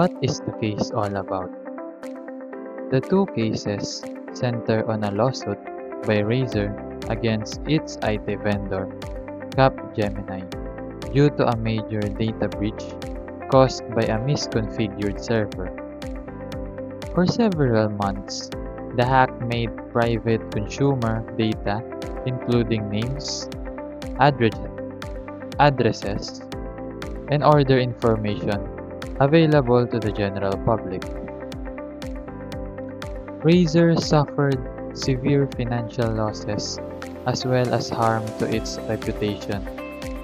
What is the case all about? The two cases center on a lawsuit by Razer against its IT vendor, Capgemini, due to a major data breach caused by a misconfigured server. For several months, the hack made private consumer data, including names, addresses, and order information, available to the general public. Razer suffered severe financial losses as well as harm to its reputation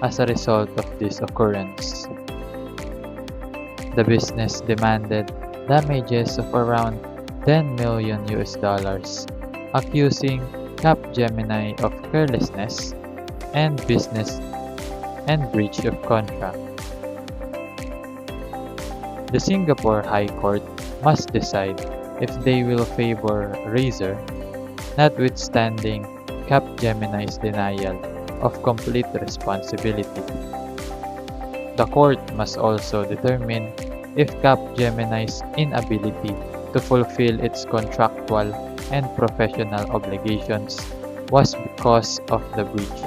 as a result of this occurrence. The business demanded damages of around 10 million US dollars, accusing Capgemini of carelessness and breach of contract. The Singapore High Court must decide if they will favor Razer, notwithstanding Capgemini's denial of complete responsibility. The court must also determine if Capgemini's inability to fulfill its contractual and professional obligations was because of the breach.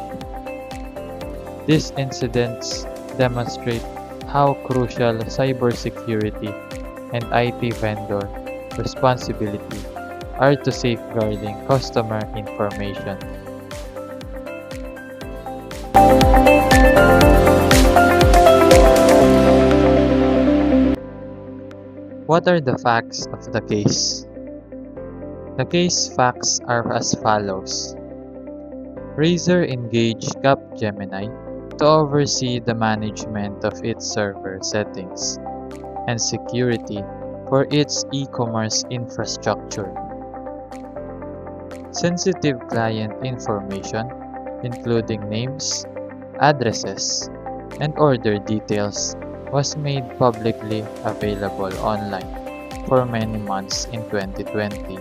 These incidents demonstrate how crucial cybersecurity and IT vendor responsibility are to safeguarding customer information. What are the facts of the case? The case facts are as follows. Razer engaged Capgemini to oversee the management of its server settings and security for its e-commerce infrastructure. Sensitive client information, including names, addresses, and order details, was made publicly available online for many months in 2020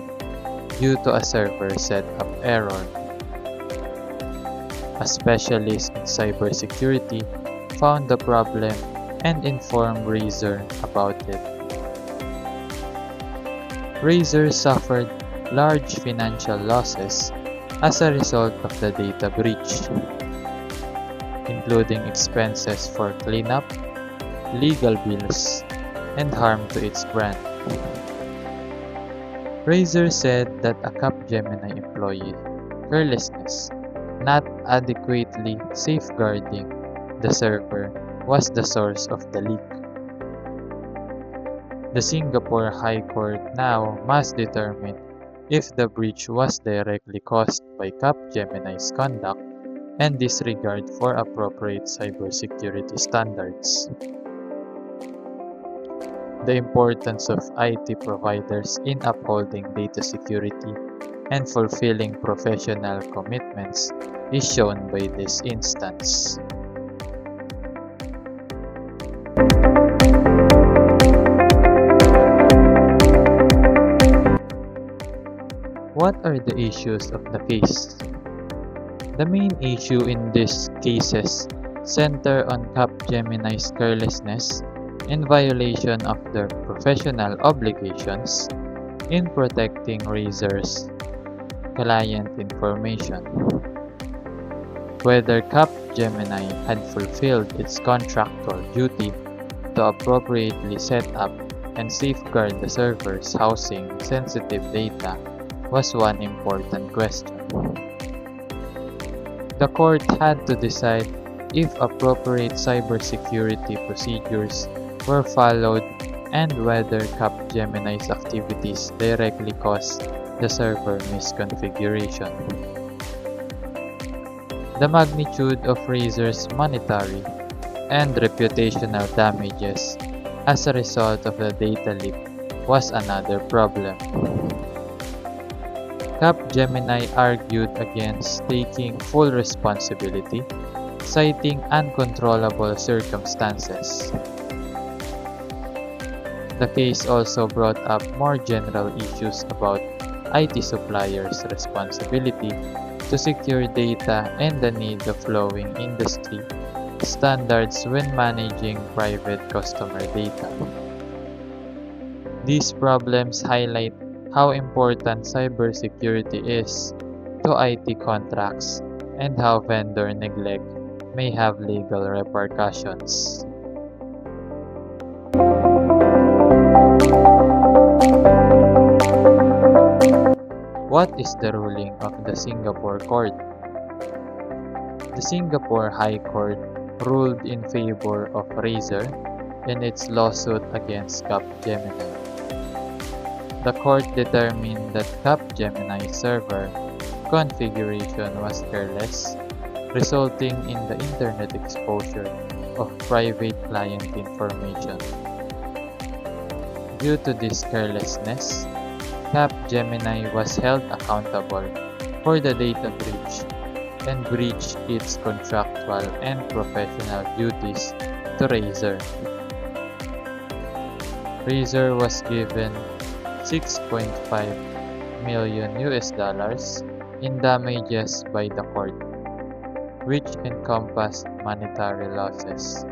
due to a server setup error. A specialist in cybersecurity found the problem and informed Razer about it. Razer suffered large financial losses as a result of the data breach, including expenses for cleanup, legal bills, and harm to its brand. Razer said that a Capgemini employee carelessness, not adequately safeguarding the server, was the source of the leak. The Singapore High Court now must determine if the breach was directly caused by Capgemini's conduct and disregard for appropriate cybersecurity standards. The importance of IT providers in upholding data security and fulfilling professional commitments is shown by this instance. What are the issues of the case? The main issue in these cases center on Capgemini's carelessness in violation of their professional obligations in protecting Razer's client information. Whether Capgemini had fulfilled its contractual duty to appropriately set up and safeguard the servers housing sensitive data was one important question. The court had to decide if appropriate cybersecurity procedures were followed and whether Capgemini's activities directly caused the server misconfiguration. The magnitude of Razer's monetary and reputational damages as a result of the data leak was another problem. Capgemini argued against taking full responsibility, citing uncontrollable circumstances. The case also brought up more general issues about IT suppliers' responsibility to secure data and the need of following industry standards when managing private customer data. These problems highlight how important cybersecurity is to IT contracts and how vendor neglect may have legal repercussions. What is the ruling of the Singapore court? The Singapore High Court ruled in favor of Razer in its lawsuit against Capgemini. The court determined that Capgemini's server configuration was careless, resulting in the internet exposure of private client information. Due to this carelessness, Capgemini was held accountable for the data breach and breached its contractual and professional duties to Razer. Razer was given $6.5 million in damages by the court, which encompassed monetary losses,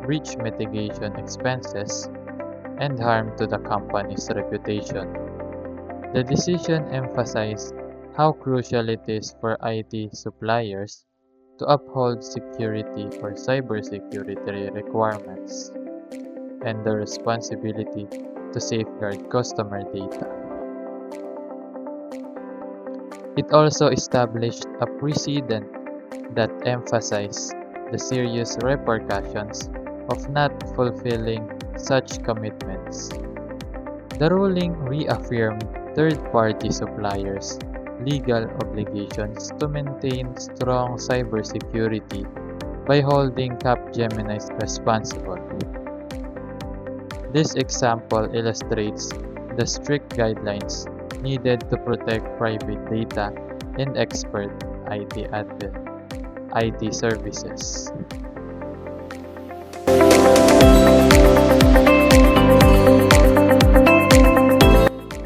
breach mitigation expenses, and harm to the company's reputation. The decision emphasized how crucial it is for IT suppliers to uphold security or cybersecurity requirements and the responsibility to safeguard customer data. It also established a precedent that emphasized the serious repercussions of not fulfilling such commitments. The ruling reaffirmed third-party suppliers' legal obligations to maintain strong cybersecurity by holding Capgemini responsible. This example illustrates the strict guidelines needed to protect private data and expert IT services.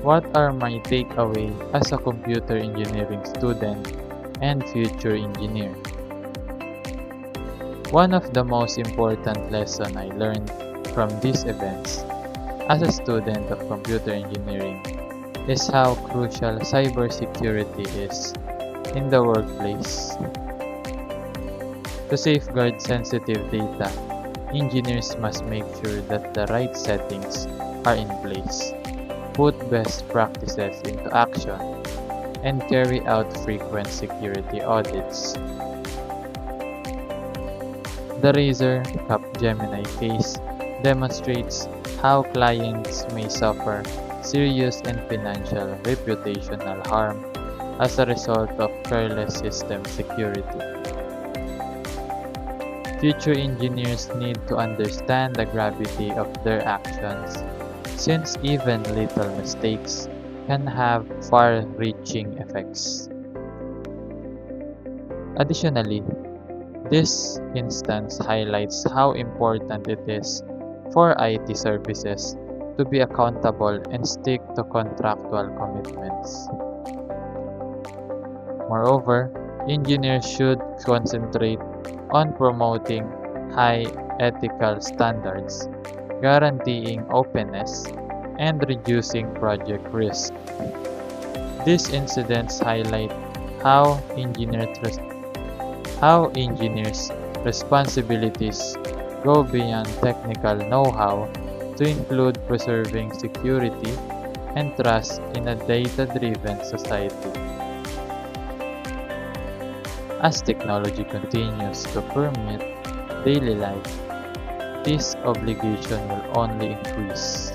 What are my takeaways as a computer engineering student and future engineer? One of the most important lessons I learned from these events as a student of computer engineering is how crucial cybersecurity is in the workplace. To safeguard sensitive data, engineers must make sure that the right settings are in place, put best practices into action, and carry out frequent security audits. The Razer Capgemini case demonstrates how clients may suffer serious and financial reputational harm as a result of careless system security. Future engineers need to understand the gravity of their actions, since even little mistakes can have far-reaching effects. Additionally, this instance highlights how important it is for IT services to be accountable and stick to contractual commitments. Moreover, engineers should concentrate on promoting high ethical standards, guaranteeing openness, and reducing project risk. These incidents highlight how engineers' responsibilities go beyond technical know-how to include preserving security and trust in a data-driven society. As technology continues to permeate daily life, this obligation will only increase.